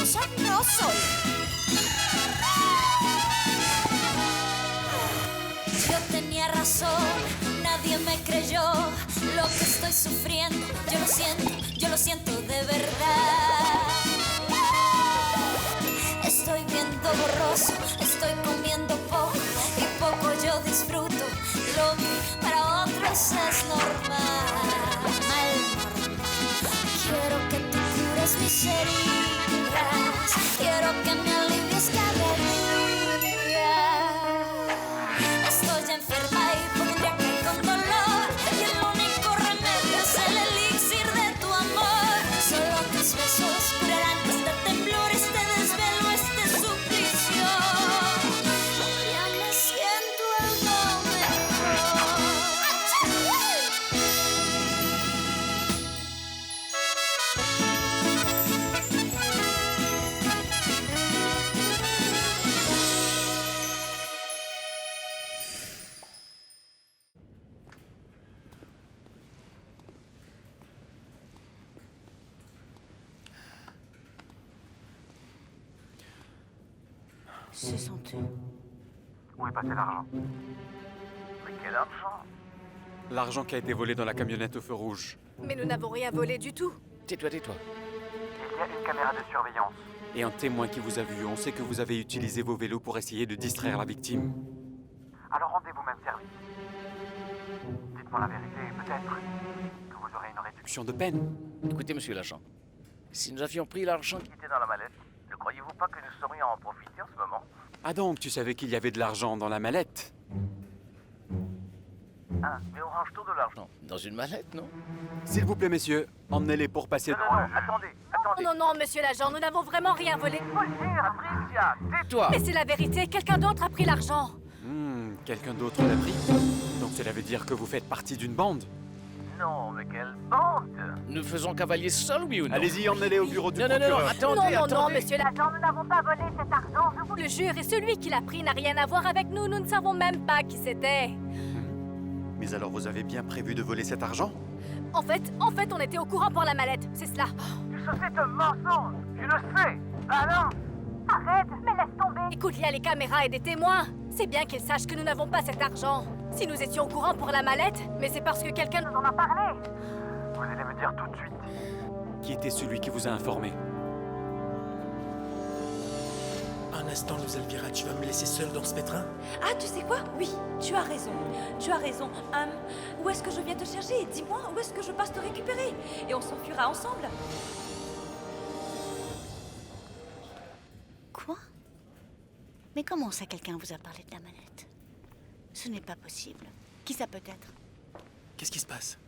orgullosa no soy. Yo tenía razón, nadie me creyó lo que estoy sufriendo. Yo lo siento de verdad. Estoy viendo borroso, estoy comiendo poco y poco yo disfruto. Lo que para otros es normal. Quiero que tú cures mis heridas, quiero que me alivies cada día. Estoy enferma y pondría que con dolor, y el único remedio es el elixir de tu amor. Solo tus besos curarán este temblor, este desvelo, este suplicio. Ya me siento algo mejor. Ce sont eux. Où est passé l'argent? Mais quel argent? L'argent qui a été volé dans la camionnette au feu rouge. Mais nous n'avons rien volé du tout. Tais-toi, tais-toi. Il y a une caméra de surveillance. Et un témoin qui vous a vu. On sait que vous avez utilisé vos vélos pour essayer de distraire la victime. Alors rendez-vous même service. Dites-moi la vérité et peut-être que vous aurez une réduction. De peine. Écoutez, monsieur l'agent. Si nous avions pris l'argent Qui était dans la mallette. Ne croyez-vous pas que nous saurions en profiter en ce moment? Ah donc, tu savais qu'il y avait de l'argent dans la mallette? Ah, mais on range tout de l'argent. dans une mallette, non? S'il vous plaît, messieurs, emmenez-les pour passer... Non, attendez. Non, non, monsieur l'agent, nous n'avons vraiment rien volé. Faut le dire, Tricia, Toi! Mais c'est la vérité, quelqu'un d'autre a pris l'argent. Quelqu'un d'autre l'a pris? Donc cela veut dire que vous faites partie d'une bande? Non, mais quelle bande! Nous faisons cavalier seul, oui ou non? Allez-y, emmenez-les au bureau du Non, procureur. attendez, non, attendez. monsieur l'agent, nous n'avons pas volé cet argent, je vous le jure. Et celui qui l'a pris n'a rien à voir avec nous, nous ne savons même pas qui c'était. Mais alors vous avez bien prévu de voler cet argent? En fait, on était au courant pour la mallette, c'est cela. Tout ça, c'est un mensonge! Je le sais! Alors? Arrête, mais laisse tomber. Écoute, il y a les caméras et des témoins. C'est bien qu'ils sachent que nous n'avons pas cet argent. Si nous étions au courant pour la mallette, mais c'est parce que quelqu'un nous en a parlé. Vous allez me dire tout de suite. Qui était celui qui vous a informé? Un instant, Luz Elvira, tu vas me laisser seule dans ce pétrin? Ah, tu sais quoi? Oui, tu as raison. Tu as raison. Où est-ce que je viens te chercher? Dis-moi, où est-ce que je passe te récupérer? Et on s'enfuira ensemble. Quoi? Mais comment ça, quelqu'un vous a parlé de la mallette? Ce n'est pas possible. Qui ça peut être? Qu'est-ce qui se passe?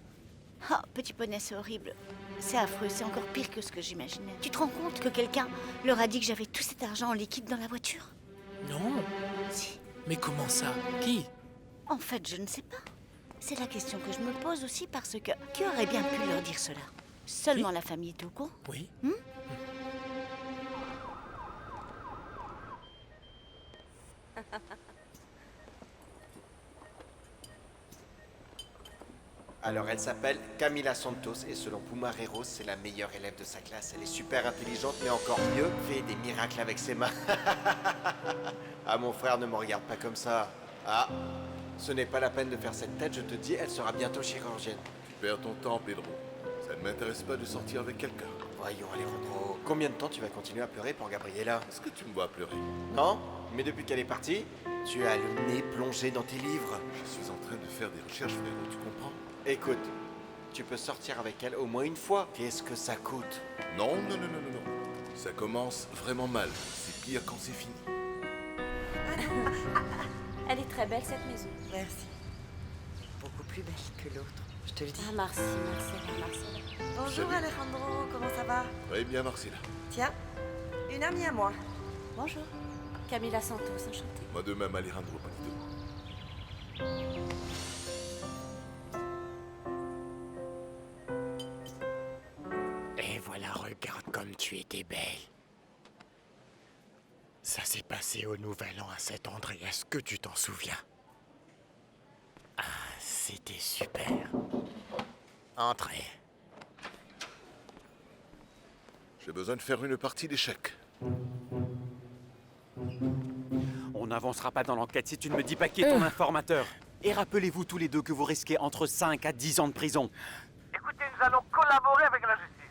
Oh, petit poney, c'est horrible. C'est affreux, c'est encore pire que ce que j'imaginais. Tu te rends compte que quelqu'un leur a dit que j'avais tout cet argent en liquide dans la voiture? Non. Si. Mais comment ça? Qui? En fait, je ne sais pas. C'est la question que je me pose aussi parce que... Qui aurait bien pu leur dire cela? Seulement la famille est au courant? Oui. Alors elle s'appelle Camila Santos et selon Pumareros, c'est la meilleure élève de sa classe. Elle est super intelligente mais encore mieux, fait des miracles avec ses mains. Ah mon frère, ne me regarde pas comme ça. Ah, ce n'est pas la peine de faire cette tête, je te dis, elle sera bientôt chirurgienne. Tu perds ton temps, Pedro. Ça ne m'intéresse pas de sortir avec quelqu'un. Voyons Alejandro, combien de temps tu vas continuer à pleurer pour Gabriela? Est-ce que tu me vois pleurer? Non, mais depuis qu'elle est partie, tu as le nez plongé dans tes livres. Je suis en train de faire des recherches, frérot, tu comprends? Écoute, tu peux sortir avec elle au moins une fois. Qu'est-ce que ça coûte? Non. Ça commence vraiment mal. C'est pire quand c'est fini. Elle est très belle, cette maison. Merci. Beaucoup plus belle que l'autre, je te le dis. Ah, merci, Marcella. Bonjour Salut. Alejandro, comment ça va? Très bien, Marcella. Tiens, une amie à moi. Bonjour. Camila Santos, enchantée. Moi de même, Alejandro, petit de moi. Et voilà, regarde comme tu étais belle. Ça s'est passé au Nouvel An à Saint-André, est-ce que tu t'en souviens? Ah, c'était super. Entrez. J'ai besoin de faire une partie d'échecs. On n'avancera pas dans l'enquête si tu ne me dis pas qui est ton informateur. Et rappelez-vous tous les deux que vous risquez entre 5 à 10 ans de prison. Écoutez, nous allons collaborer avec la justice.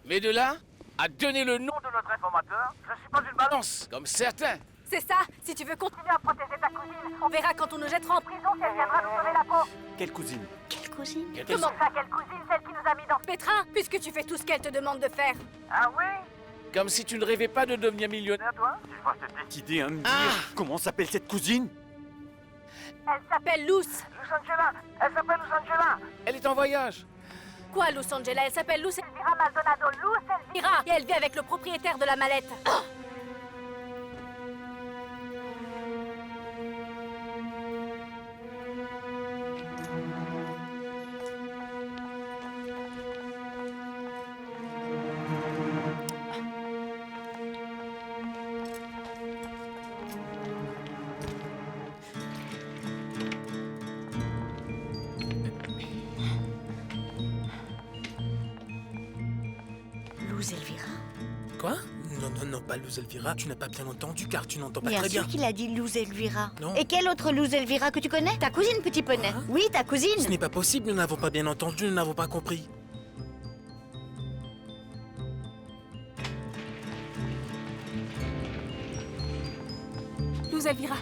Mais de là à donner le nom Nom de notre informateur, je suis pas une balance. comme certains. C'est ça. Si tu veux continuer à protéger ta cousine, on verra quand on nous jettera en prison si elle viendra nous sauver la peau. Quelle cousine? Quelle cousine? Comment ça, quelle cousine? Celle qui nous a mis dans Pétrin, puisque tu fais tout ce qu'elle te demande de faire. Ah oui? Comme si tu ne rêvais pas de devenir millionnaire. C'est à toi? Si je vois cette Petite idée à me dire. Comment s'appelle cette cousine? Elle s'appelle Luce. Los Angela, elle s'appelle Los Angela. Elle est en voyage. Quoi, Los Angela? Elle s'appelle Luce Elvira Maldonado. Luce Elvira. Et elle vit avec le propriétaire de la mallette. Luz Elvira? Quoi? Non, pas Luz Elvira. Tu n'as pas bien entendu car tu n'entends pas Bien très sûr bien. qu'il a dit Luz Elvira. Non. Et quelle autre Luz Elvira que tu connais? Ta cousine, petit poney. Quoi? Oui, ta Ce cousine. n'est pas possible, nous n'avons pas bien entendu, nous n'avons pas compris. Luz Elvira.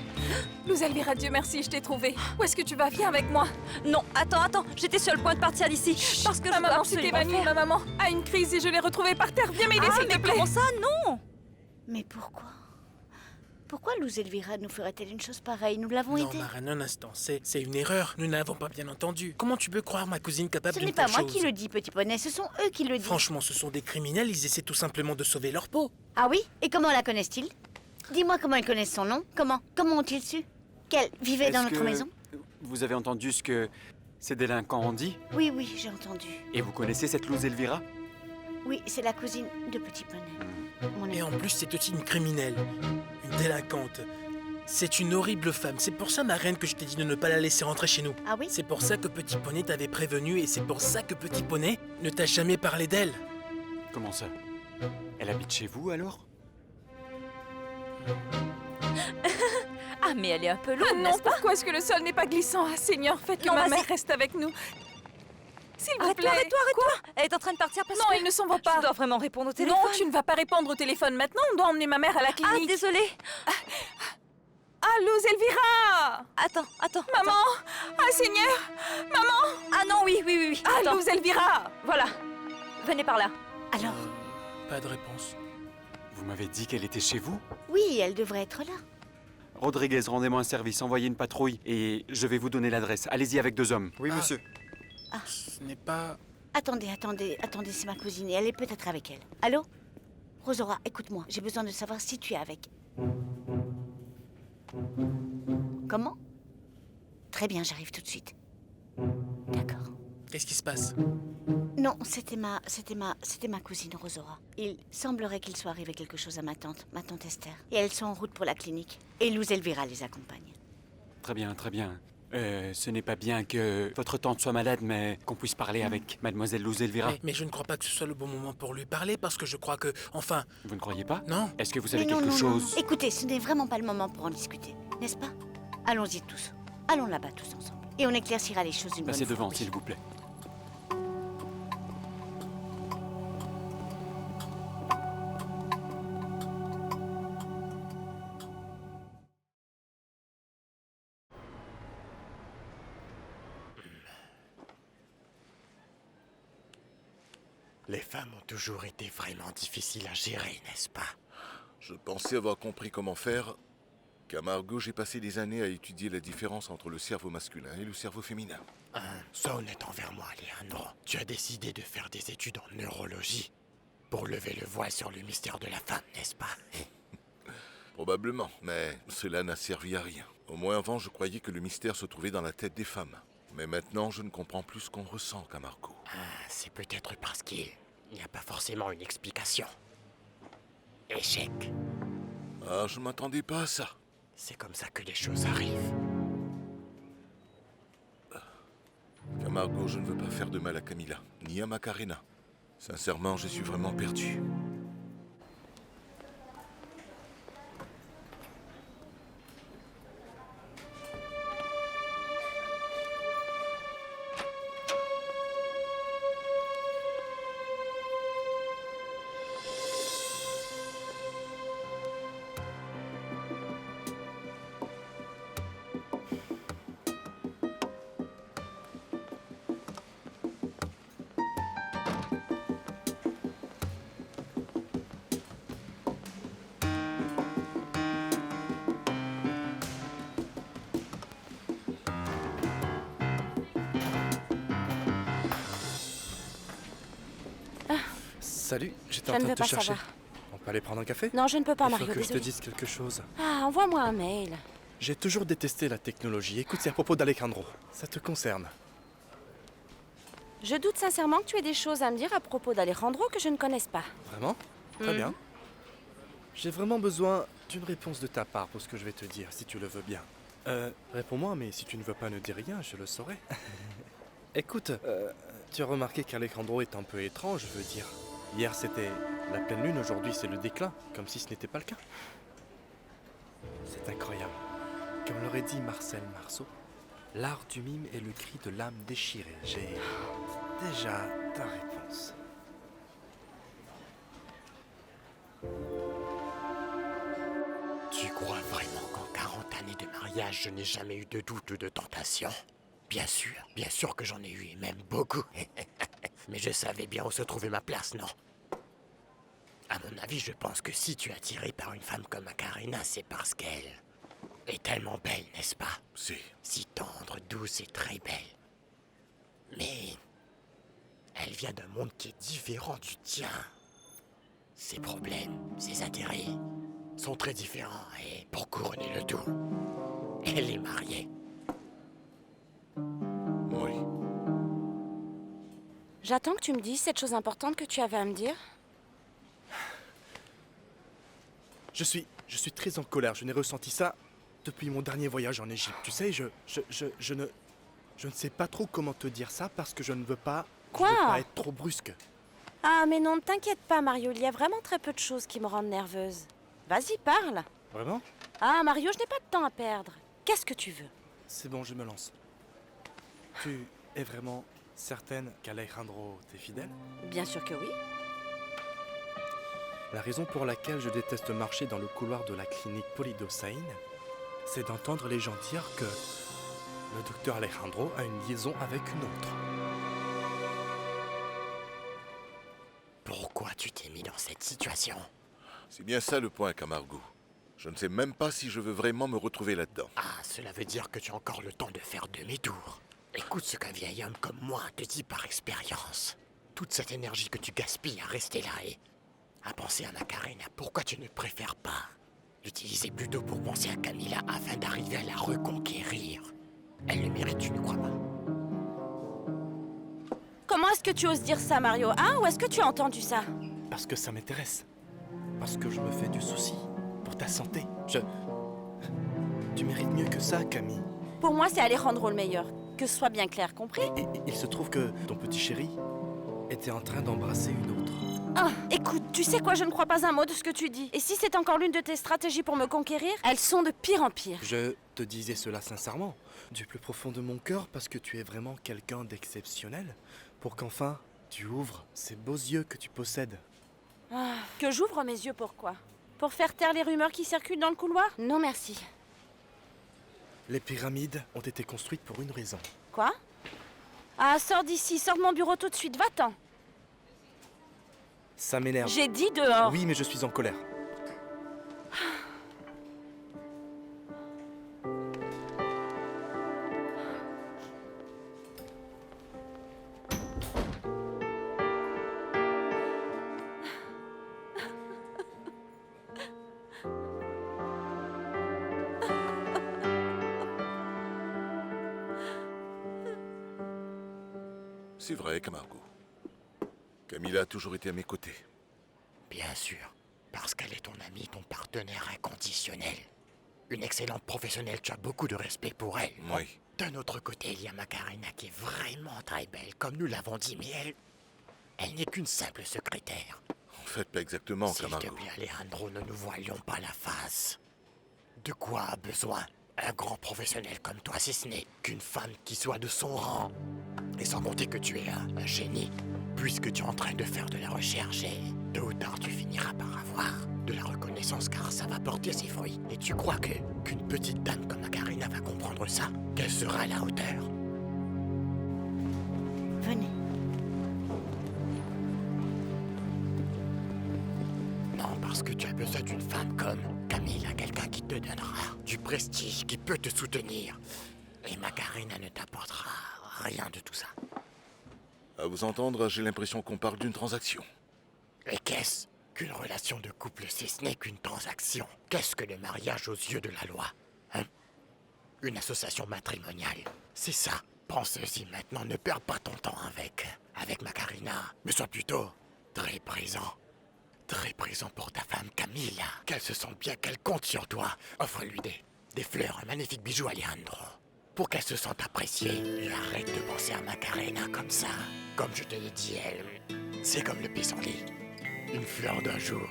Luz Elvira, Dieu merci, je t'ai trouvé. Où est-ce que tu vas? Viens avec moi. Non, attends, j'étais sur le point de partir d'ici. Parce que ma maman s'est évanouie, ma maman a une crise et je l'ai retrouvée par terre. Viens m'aider, s'il te plaît. Comment ça? Non. Mais pourquoi? Pourquoi Luz Elvira nous ferait-elle une chose pareille? Nous l'avons Non, aidée. Marraine, un instant, c'est une erreur. Nous n'avons pas bien entendu. Comment tu peux croire ma cousine capable Ce d'une n'est pas telle moi chose? qui le dis, petit poney, ce sont eux qui le disent. Franchement, ce sont des criminels, ils essaient tout simplement de sauver leur peau. Ah oui? Et comment la connaissent-ils? Dis-moi comment ils connaissent son nom. Comment ont-ils su qu'elle vivait dans Est-ce notre que maison? Vous avez entendu ce que ces délinquants ont dit? Oui, j'ai entendu. Et vous connaissez cette Luz Elvira? Oui, c'est la cousine de Petit Poney. Mon Et ami. en plus, c'est aussi une criminelle, une délinquante. C'est une horrible femme. C'est pour ça, ma reine, que je t'ai dit de ne pas la laisser rentrer chez nous. Ah oui? C'est pour ça que Petit Poney t'avait prévenu et c'est pour ça que Petit Poney ne t'a jamais parlé d'elle. Comment ça? Elle habite chez vous alors? Ah, mais elle est un peu lourde, non, pourquoi est-ce que le sol n'est pas glissant? Ah, Seigneur, faites que ma mère reste avec nous. S'il vous plaît. Arrête-toi. Elle est en train de partir parce que... Non, elle ne s'en va pas. Je dois vraiment répondre au téléphone. Non, tu ne vas pas répondre au téléphone maintenant. On doit emmener ma mère à la clinique. Ah, désolée. Ah, Luz Elvira! Attends. Maman! Ah, Seigneur! Maman! Ah non, oui. Ah, Luz Elvira! Voilà. Venez par là. Alors? Pas de réponse. Vous m'avez dit qu'elle était chez vous? Oui, elle devrait être là. Rodriguez, rendez-moi un service, envoyez une patrouille et je vais vous donner l'adresse. Allez-y avec 2 hommes. Oui, monsieur. Ce n'est pas... Attendez, c'est ma cousine et elle est peut-être avec elle. Allô? Rosora, écoute-moi, j'ai besoin de savoir si tu es avec. Comment? Très bien, j'arrive tout de suite. D'accord. Qu'est-ce qui se passe? Non, c'était ma cousine Rosora. Il semblerait qu'il soit arrivé quelque chose à ma tante Esther. Et elles sont en route pour la clinique. Et Luz Elvira les accompagne. Très bien. Ce n'est pas bien que votre tante soit malade, mais qu'on puisse parler avec mademoiselle Luz Elvira. Mais je ne crois pas que ce soit le bon moment pour lui parler parce que je crois que... Enfin... Vous ne croyez pas? Non. Est-ce que vous savez Mais non, quelque non. chose? Écoutez, ce n'est vraiment pas le moment pour en discuter, n'est-ce pas? Allons-y tous. Allons là-bas tous ensemble. Et on éclaircira les choses une bonne Passez fois. devant, oui. s'il vous plaît. Les femmes ont toujours été vraiment difficiles à gérer, n'est-ce pas? Je pensais avoir compris comment faire, qu'à Margot, j'ai passé des années à étudier la différence entre le cerveau masculin et le cerveau féminin. Sois honnête envers moi, Leandro. Tu as décidé de faire des études en neurologie pour lever le voile sur le mystère de la femme, n'est-ce pas? Probablement, mais cela n'a servi à rien. Au moins avant, je croyais que le mystère se trouvait dans la tête des femmes. Mais maintenant, je ne comprends plus ce qu'on ressent qu'à Margot. C'est peut-être parce qu'il n'y a pas forcément une explication. Échec. Ah, je m'attendais pas à ça. C'est comme ça que les choses arrivent. Qu'à Margot, je ne veux pas faire de mal à Camilla, ni à Macarena. Sincèrement, je suis vraiment perdu. Salut, j'étais Je en ne train veux de te pas chercher. savoir. On peut aller prendre un café? Non, je ne peux pas, Il Mario, faut que je te désolée. dise quelque chose. Ah, envoie-moi un mail. J'ai toujours détesté la technologie. Écoute, c'est à propos d'Alejandro. Ça te concerne. Je doute sincèrement que tu aies des choses à me dire à propos d'Alejandro que je ne connaisse pas. Vraiment? Très bien. J'ai vraiment besoin d'une réponse de ta part pour ce que je vais te dire, si tu le veux bien. Réponds-moi, mais si tu ne veux pas ne dire rien, je le saurai. Écoute, tu as remarqué qu'Alejandro est un peu étrange, je veux dire. Hier c'était la pleine lune, aujourd'hui c'est le déclin, comme si ce n'était pas le cas. C'est incroyable. Comme l'aurait dit Marcel Marceau, l'art du mime est le cri de l'âme déchirée. J'ai déjà ta réponse. Tu crois vraiment qu'en 40 années de mariage, je n'ai jamais eu de doute ou de tentation? Bien sûr que j'en ai eu, et même beaucoup. Mais je savais bien où se trouvait ma place, non? À mon avis, je pense que si tu es attiré par une femme comme Macarena, c'est parce qu'elle est tellement belle, n'est-ce pas? Si tendre, douce et très belle. Mais elle vient d'un monde qui est différent du tien. Ses problèmes, ses intérêts sont très différents et pour couronner le tout, elle est mariée. Oui. J'attends que tu me dises cette chose importante que tu avais à me dire. Je suis très en colère. Je n'ai ressenti ça depuis mon dernier voyage en Égypte. Tu sais, je ne sais pas trop comment te dire ça parce que je ne veux pas... Quoi? Je veux pas être trop brusque. Ah, mais non, ne t'inquiète pas, Mario. Il y a vraiment très peu de choses qui me rendent nerveuse. Vas-y, parle. Vraiment? Ah, Mario, je n'ai pas de temps à perdre. Qu'est-ce que tu veux? C'est bon, je me lance. Tu es vraiment certaine qu'Alejandro t'est fidèle? Bien sûr que oui. La raison pour laquelle je déteste marcher dans le couloir de la clinique Polydocéine, c'est d'entendre les gens dire que le docteur Alejandro a une liaison avec une autre. Pourquoi tu t'es mis dans cette situation? C'est bien ça le point, Camargo. Je ne sais même pas si je veux vraiment me retrouver là-dedans. Ah, cela veut dire que tu as encore le temps de faire demi-tour. Écoute ce qu'un vieil homme comme moi te dit par expérience. Toute cette énergie que tu gaspilles à rester là et à penser à Macarena, pourquoi tu ne préfères pas l'utiliser plutôt pour penser à Camila afin d'arriver à la reconquérir? Elle le mérite, tu ne crois pas? Comment est-ce que tu oses dire ça, Mario? Hein? Où est-ce que tu as entendu ça? Parce que ça m'intéresse. Parce que je me fais du souci pour ta santé. Tu mérites mieux que ça, Camille. Pour moi, c'est Alejandro le meilleur. Que ce soit bien clair, compris? Et il se trouve que ton petit chéri était en train d'embrasser une autre. Ah, écoute, tu sais quoi, je ne crois pas un mot de ce que tu dis. Et si c'est encore l'une de tes stratégies pour me conquérir, elles sont de pire en pire. Je te disais cela sincèrement, du plus profond de mon cœur, parce que tu es vraiment quelqu'un d'exceptionnel, pour qu'enfin tu ouvres ces beaux yeux que tu possèdes. Ah, que j'ouvre mes yeux, pourquoi? Pour faire taire les rumeurs qui circulent dans le couloir? Non, merci. Les pyramides ont été construites pour une raison. Quoi? Ah, sors d'ici, sors de mon bureau tout de suite, va-t'en. Ça m'énerve. J'ai dit dehors. Oui, mais je suis en colère. C'est vrai, Camargo. Camila a toujours été à mes côtés. Bien sûr, parce qu'elle est ton amie, ton partenaire inconditionnel. Une excellente professionnelle, tu as beaucoup de respect pour elle. Oui. D'un autre côté, il y a Macarena qui est vraiment très belle, comme nous l'avons dit, mais elle n'est qu'une simple secrétaire. En fait, pas exactement, S'il te Camargo. plaît, Alejandro, ne nous voilions pas la face. De quoi a besoin un grand professionnel comme toi, si ce n'est qu'une femme qui soit de son rang? Et sans compter que tu es un génie, puisque tu es en train de faire de la recherche et tôt ou tard tu finiras par avoir de la reconnaissance car ça va porter ses fruits. Et tu crois qu'une petite dame comme Macarena va comprendre ça? Qu'elle sera à la hauteur? Venez. Non, parce que tu as besoin d'une femme comme Camila, quelqu'un qui te donnera du prestige, qui peut te soutenir. Et Macarena ne t'apportera rien de tout ça. À vous entendre, j'ai l'impression qu'on parle d'une transaction. Et qu'est-ce qu'une relation de couple si ce n'est qu'une transaction? Qu'est-ce que le mariage aux yeux de la loi? Hein? Une association matrimoniale, c'est ça. Pense-y maintenant, ne perds pas ton temps avec Macarena, mais sois plutôt très présent. Très présent pour ta femme Camila. Qu'elle se sente bien, qu'elle compte sur toi. Offre-lui des fleurs, un magnifique bijou Alejandro. Pour qu'elle se sente appréciée. Et arrête de penser à Macarena comme ça. Comme je te l'ai dit, elle, c'est comme le pissenlit. Une fleur d'un jour,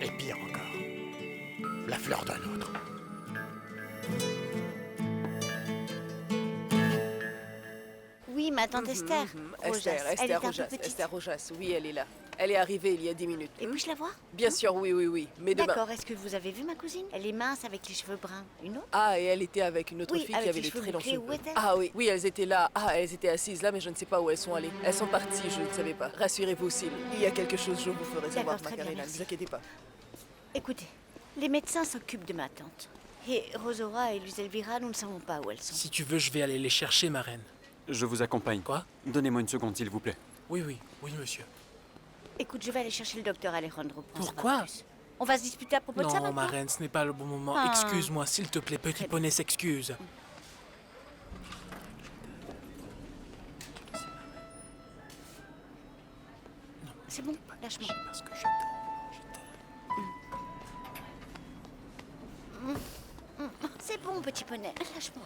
et pire encore, la fleur d'un autre. Oui, ma tante Esther. Rojas. Elle est un peu petite. Esther Rojas, oui, elle est là. Elle est arrivée il y a 10 minutes. Et puis-je la voir? Bien sûr, oui. Mais demain... D'accord, est-ce que vous avez vu ma cousine? Elle est mince avec les cheveux bruns. Une autre? Ah, et elle était avec une autre Oui, fille qui avec avait les des cheveux très longs bouclés, cheveux. où est-elle? Ah oui, elles étaient là. Ah, elles étaient assises là, mais je ne sais pas où elles sont allées. Elles sont parties, je ne savais pas. Rassurez-vous, s'il y a quelque chose, je vous ferai savoir, D'accord, très bien, Macarena, ne merci. vous inquiétez pas. Écoutez, les médecins s'occupent de ma tante. Et Rosora et Luz Elvira, nous ne savons pas où elles sont. Si tu veux, je vais aller les chercher, ma reine. Je vous accompagne. Quoi? Donnez-moi une seconde, s'il vous plaît. Oui, monsieur. Écoute, je vais aller chercher le docteur Alejandro. pour en savoir Pourquoi? plus. On va se disputer à propos de ça Non, maintenant? ma reine, ce n'est pas le bon moment. Ah. Excuse-moi, s'il te plaît, petit poney s'excuse. C'est bon, lâche-moi. Parce que C'est bon, petit poney, lâche-moi.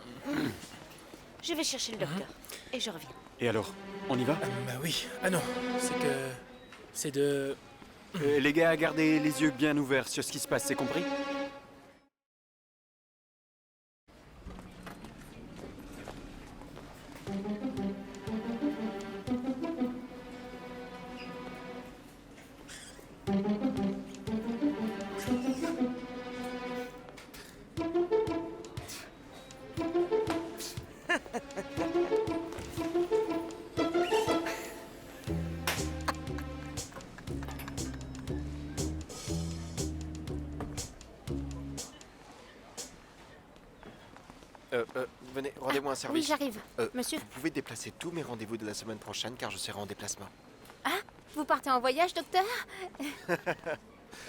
Je vais chercher le docteur et je reviens. Et alors, on y va? Bah oui. Ah non, c'est de... Les gars, gardez les yeux bien ouverts sur ce qui se passe, c'est compris? Venez, rendez-moi un service. Oui, j'arrive. Monsieur? Vous pouvez déplacer tous mes rendez-vous de la semaine prochaine car je serai en déplacement. Ah, vous partez en voyage, docteur?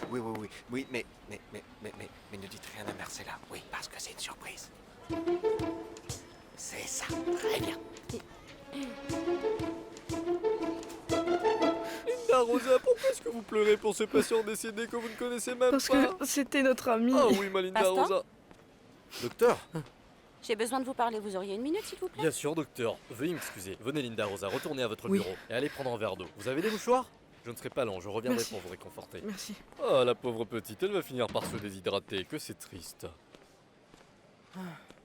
Oui, mais ne dites rien à Marcella. Oui, parce que c'est une surprise. C'est ça, très bien. Linda Rosa, pourquoi est-ce que vous pleurez pour ce patient décédé que vous ne connaissez même Parce pas? que c'était notre ami. Ah oui, ma Linda Instant. Rosa. Docteur? J'ai besoin de vous parler, vous auriez une minute, s'il vous plaît? Bien sûr, docteur. Veuillez m'excuser. Venez, Linda Rosa, retournez à votre Oui. bureau et allez prendre un verre d'eau. Vous avez des mouchoirs? Je ne serai pas long, je reviendrai Merci. pour vous réconforter. Merci. Ah, la pauvre petite, elle va finir par se déshydrater, que c'est triste.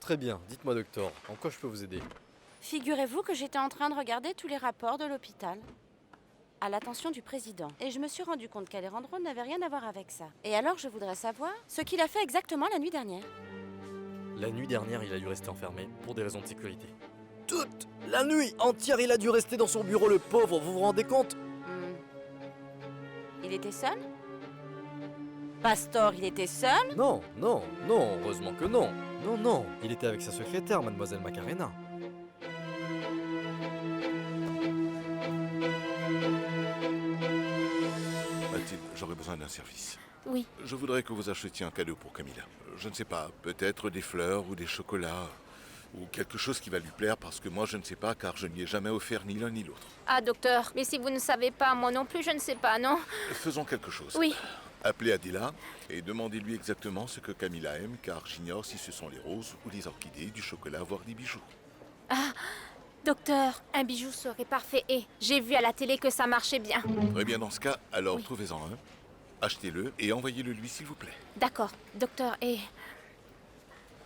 Très bien, dites-moi, docteur, en quoi je peux vous aider? Figurez-vous que j'étais en train de regarder tous les rapports de l'hôpital à l'attention du président. Et je me suis rendu compte qu'Alejandro n'avait rien à voir avec ça. Et alors, je voudrais savoir ce qu'il a fait exactement la nuit dernière. La nuit dernière, il a dû rester enfermé pour des raisons de sécurité. Toute la nuit entière, il a dû rester dans son bureau, le pauvre, vous vous rendez compte? Il était seul? Pastor, il était seul? Non, heureusement que non. Non, il était avec sa secrétaire, mademoiselle Macarena. Mathilde, j'aurais besoin d'un service. Oui. Je voudrais que vous achetiez un cadeau pour Camila. Je ne sais pas, peut-être des fleurs ou des chocolats, ou quelque chose qui va lui plaire, parce que moi je ne sais pas, car je n'y ai jamais offert ni l'un ni l'autre. Ah, docteur, mais si vous ne savez pas, moi non plus, je ne sais pas, non? Faisons quelque chose. Oui. Appelez Adela et demandez-lui exactement ce que Camila aime, car j'ignore si ce sont les roses ou les orchidées, du chocolat, voire des bijoux. Ah, docteur, un bijou serait parfait et j'ai vu à la télé que ça marchait bien. Très bien, dans ce cas, alors trouvez-en un, achetez-le et envoyez-le lui s'il vous plaît. D'accord, docteur, et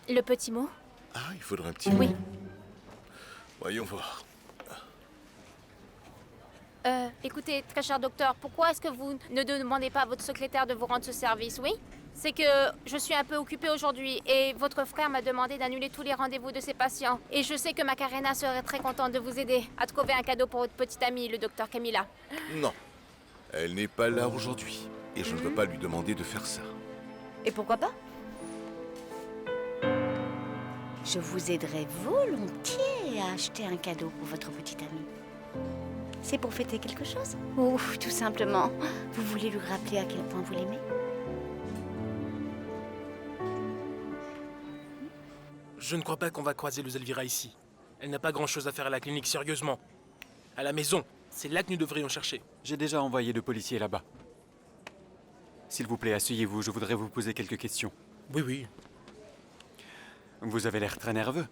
le petit mot? Ah, il faudrait un petit Oui. mot. Voyons voir. Écoutez, très cher docteur, pourquoi est-ce que vous ne demandez pas à votre secrétaire de vous rendre ce service, oui? C'est que je suis un peu occupée aujourd'hui et votre frère m'a demandé d'annuler tous les rendez-vous de ses patients. Et je sais que Macarena serait très contente de vous aider à trouver un cadeau pour votre petite amie, le docteur Camila. Non, elle n'est pas là aujourd'hui et je ne peux pas lui demander de faire ça. Et pourquoi pas? Je vous aiderai volontiers à acheter un cadeau pour votre petite amie. C'est pour fêter quelque chose? Ou tout simplement, vous voulez lui rappeler à quel point vous l'aimez? Je ne crois pas qu'on va croiser Luz Elvira ici. Elle n'a pas grand-chose à faire à la clinique, sérieusement. À la maison, c'est là que nous devrions chercher. J'ai déjà envoyé de policiers là-bas. S'il vous plaît, asseyez-vous, je voudrais vous poser quelques questions. Oui, oui. Vous avez l'air très nerveux.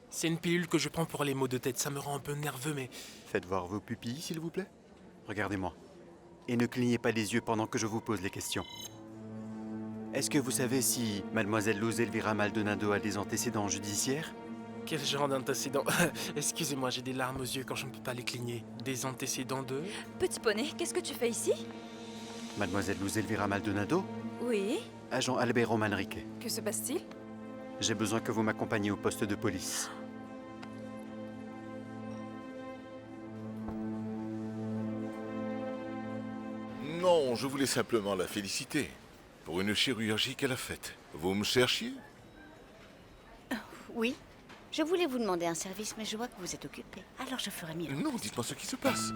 C'est une pilule que je prends pour les maux de tête, ça me rend un peu nerveux, mais... Faites voir vos pupilles, s'il vous plaît. Regardez-moi. Et ne clignez pas les yeux pendant que je vous pose les questions. Est-ce que vous savez si mademoiselle Luz Elvira Maldonado a des antécédents judiciaires? Quel genre d'antécédents? Excusez-moi, j'ai des larmes aux yeux quand je ne peux pas les cligner. Des antécédents de... Petit poney, qu'est-ce que tu fais ici? Mademoiselle Luz Elvira Maldonado? Oui. Agent Albero Manrique. Que se passe-t-il? J'ai besoin que vous m'accompagniez au poste de police. Non, je voulais simplement la féliciter pour une chirurgie qu'elle a faite. Vous me cherchiez? Oui. Je voulais vous demander un service, mais je vois que vous êtes occupé. Alors je ferai mieux. Non, dites-moi ce qui se passe.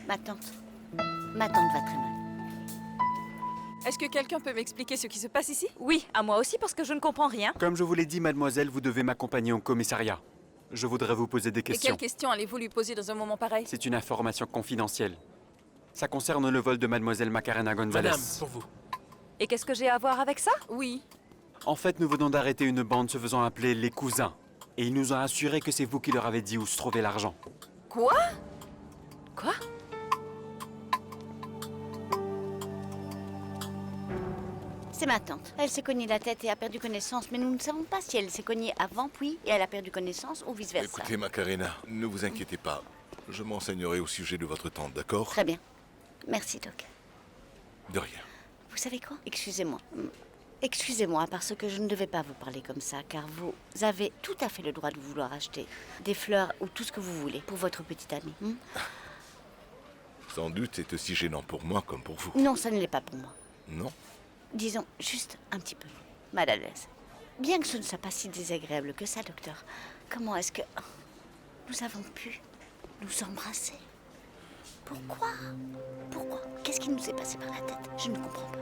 Ma tante va très mal. Est-ce que quelqu'un peut m'expliquer ce qui se passe ici? Oui, à moi aussi parce que je ne comprends rien. Comme je vous l'ai dit, mademoiselle, vous devez m'accompagner au commissariat. Je voudrais vous poser des Et questions. quelles questions allez-vous lui poser dans un moment pareil? C'est une information confidentielle. Ça concerne le vol de mademoiselle Macarena González. Madame, pour vous. Et qu'est-ce que j'ai à voir avec ça? Oui. En fait, nous venons d'arrêter une bande se faisant appeler les cousins. Et ils nous ont assuré que c'est vous qui leur avez dit où se trouvait l'argent. Quoi? Quoi? C'est ma tante. Elle s'est cognée la tête et a perdu connaissance, mais nous ne savons pas si elle s'est cognée avant, puis, et elle a perdu connaissance, ou vice-versa. Écoutez, Macarena, ne vous inquiétez pas. Je m'enseignerai au sujet de votre tante, d'accord? Très bien. Merci, Doc. De rien. Vous savez quoi? Excusez-moi. Excusez-moi, parce que je ne devais pas vous parler comme ça, car vous avez tout à fait le droit de vouloir acheter des fleurs ou tout ce que vous voulez pour votre petite amie. Sans doute c'est aussi gênant pour moi comme pour vous. Non, ça ne l'est pas pour moi. Non? Disons, juste un petit peu mal à l'aise. Bien que ce ne soit pas si désagréable que ça, docteur, comment est-ce que nous avons pu nous embrasser? Pourquoi? Pourquoi? Qu'est-ce qui nous est passé par la tête? Je ne comprends pas.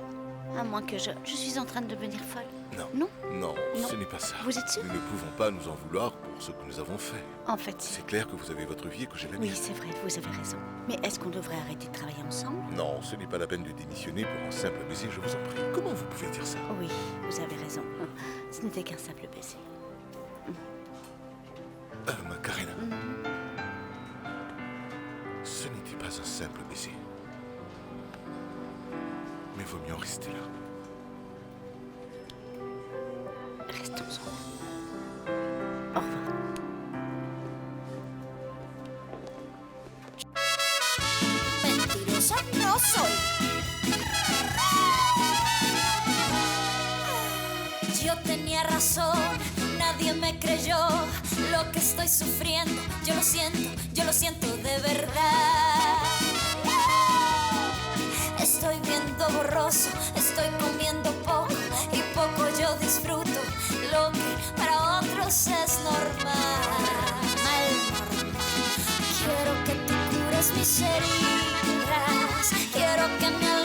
À moins que je suis en train de devenir folle. Non. Non? Non, Non. ce n'est pas ça. Vous êtes sûr? Nous ne pouvons pas nous en vouloir pour ce que nous avons fait. En fait, C'est clair que vous avez votre vie et que j'ai la mienne. oui, c'est vrai, vous avez raison. Mais est-ce qu'on devrait arrêter de travailler ensemble? Non, ce n'est pas la peine de démissionner pour un simple baiser, je vous en prie. Comment vous pouvez dire ça? Oui, vous avez raison. Ce n'était qu'un simple baiser. Macarena. Ce n'était pas un simple baiser. Mais vaut mieux en rester là. Restons ensemble. Au revoir. Mentirosa no soy. Yo tenía razón, nadie me creyó lo que estoy sufriendo. Yo lo siento de verdad. Estoy viendo borroso, estoy comiendo poco y poco yo disfruto lo que para otros es normal. Quiero que tú cures mis heridas, quiero que me